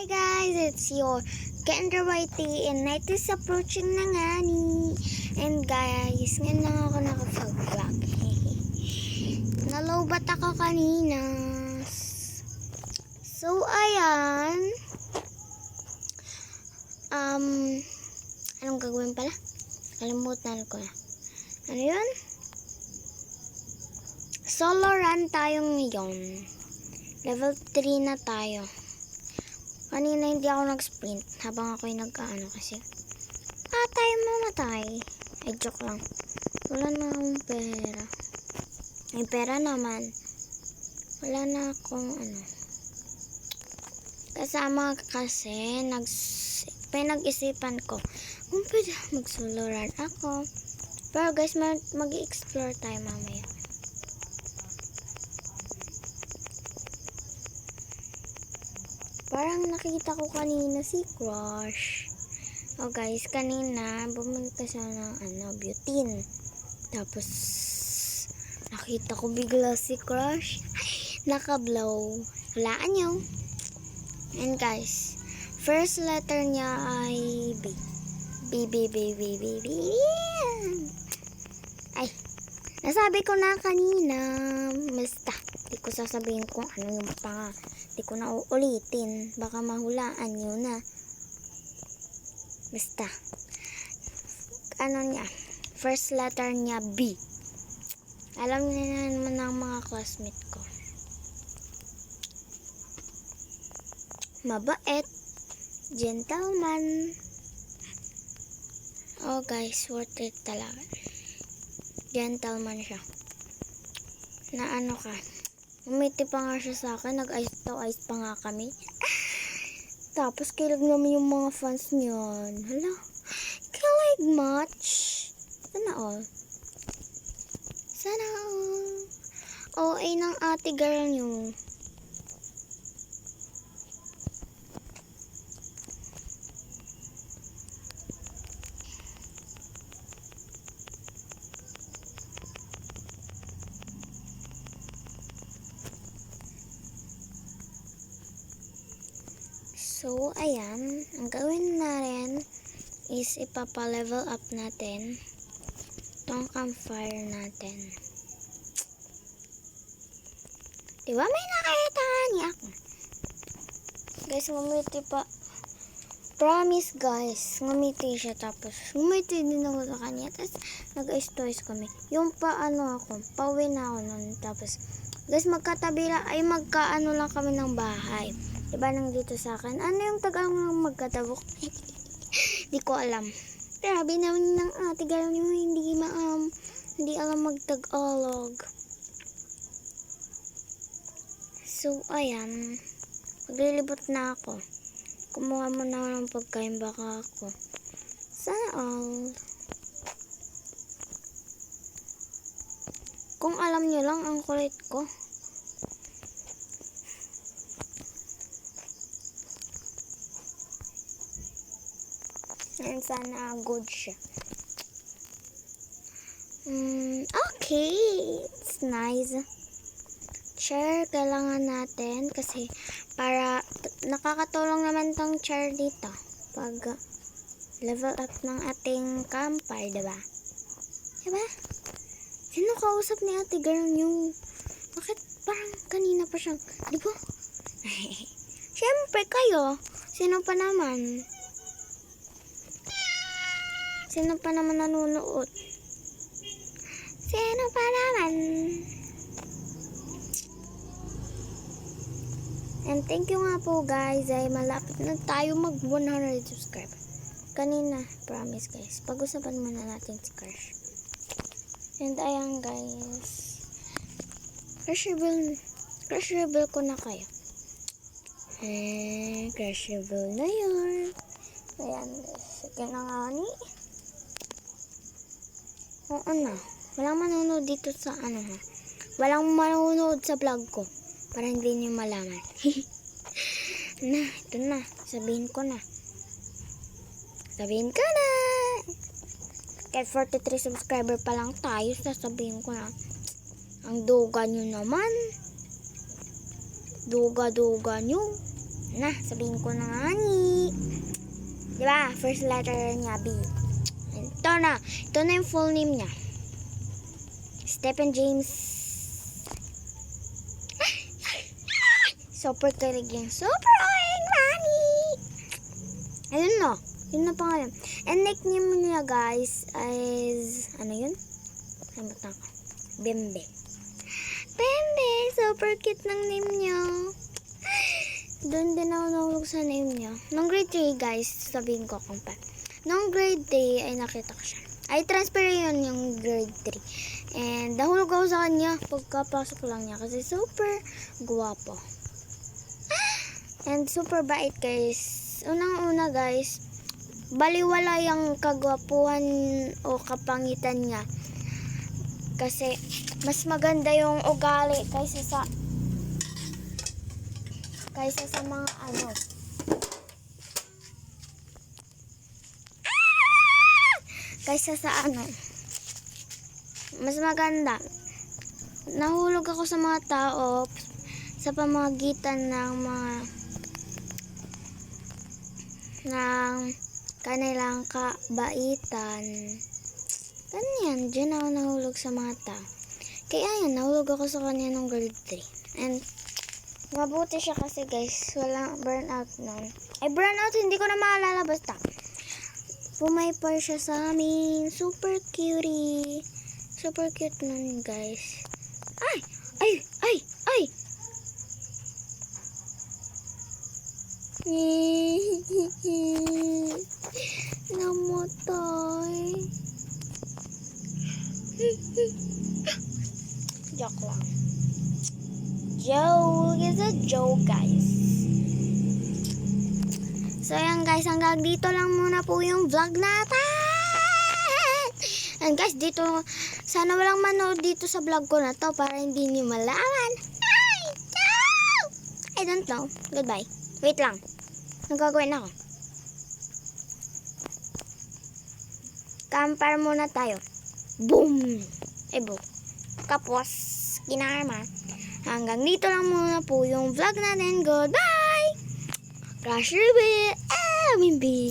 Hi guys, it's your Kendra Whitey and night is approaching na nga ni. And guys, ngayon lang ako nakapag-vlog. Nalobat ako kanina. So, ayan. Anong gagawin pala? Kalimutan ko na. Ano yun? Solo run tayo ngayon. Level 3 na tayo. Kanina hindi ako nag-sprint habang ako'y nag-ano kasi tayo mamatay. Ay, joke lang. Wala na akong pera. May pera naman. Wala na akong kasama kasi pinag-isipan ko kung pwede mag-solo run ako. Pero guys, mag-explore tayo mamaya. Parang nakita ko kanina si Crush. Oh guys, kanina bumili siya ng butane. Tapos nakita ko bigla si Crush. Naka-blow. Walaan nyo. And guys, first letter niya ay B. B. Ay, nasabi ko na kanina. Basta, di ko sasabihin kung ano yung di ko na uulitin. Baka mahulaan nyo na. Basta. Ano niya? First letter niya, B. Alam niyo na naman ng mga classmate ko. Mabait. Gentleman. Oh guys, worth it talaga. Gentleman siya. Na ano ka? Umiti pa nga siya sa akin. Nag-ice pa nga kami. Tapos kilig naman yung mga fans niyan. Hala. Kilig much. Sana all. Sana all. OA ng ate girl niyo. So, ayan. Ang gawin na rin is ipapa-level up natin itong campfire natin. Diba may nakita niya ako? Guys, ngumiti pa. Promise guys, ngumiti siya. Tapos, ngumiti din ako sa kanya. Tapos, nag-ice kami. Yung pauwi na ako nun. Tapos, guys, magkatabi lang, ay magkaano lang kami ng bahay. Diba nang dito sa akin? Ano yung tagang magkatabok? Di ko alam. Grabe naman ng ate girl nyo. Hindi alam magtagalog. So, ayan. Maglilibot na ako. Kumuha mo na ng pagkain baka ako. Sana all. Kung alam nyo lang, ang kulit ko. And sana good siya. Okay. It's nice. Chair kailangan natin kasi para nakakatulong naman tong chair dito pag level up ng ating campfire, diba? Diba? Sino kausap ni ate girl yung bakit parang kanina pa siyang diba? Siyempre kayo. Sino pa naman? Sino pa naman nanonood? Sino pa naman? And thank you nga po guys. Ay malapit na tayo mag 100 subscribe. Kanina, promise guys. Pag-usapan muna natin si Crush. And ayan guys. Crush reveal ko na kayo. Crush reveal na yun. Ayan guys. Sige na nga ni. Oo na. Walang manonood dito sa Walang manonood sa vlog ko. Para hindi niyo malaman. Ito na. Sabihin ko na. Kahit 43 subscriber pa lang tayo, sasabihin ko na. Ang duga nyo naman. Duga nyo. Na, sabihin ko na nga ni. Diba? First letter niya, B. Ito na. Ito na yung full name niya. Stephen James. Super kilig yung super oing mami. Ayun na. Yun na pangalan. And nickname niya guys is, ano yun? Samot na ako. Bembe. Bembe. Super cute ng name niya. Doon din ako nahulog sa name niya. Nung grade 3 guys, sabihin ko kung pa. Nung grade 3 ay nakita ko siya. Ay transfer yun yung grade 3. And nahulog ako sa kanya pagkapasok lang niya kasi super guwapo. And super bait guys. Unang-una guys, baliwala yung kagwapuhan o kapangitan niya. Kasi mas maganda yung ugali kaysa sa mga ano. Kaysa sa ano. Mas maganda. Nahulog ako sa mga tao sa pamamagitan ng kanilang kabaitan. Ganyan, dyan ako nahulog sa mga tao. Kaya yan, nahulog ako sa kanya nung grade 3. And mabuti siya kasi guys, walang burnout nun. Ay, burnout, hindi ko na maalala basta. Pumaypar siya sa amin. Super cutie. Super cute nun guys. Ay! Ay! Ay! Ay! Namatay. Joke lang. Joke is a joke guys. So yan guys, hanggang dito lang muna po yung vlog natin. And guys, dito, sana walang manood dito sa vlog ko na to para hindi niyo malaman. I don't know. Goodbye. Wait lang. Nagagawin ako. Campfire muna tayo. Boom! Boom. Kapos. Kinarma. Hanggang dito lang muna po yung vlog natin. Goodbye! Crush Ruby! Mimbi!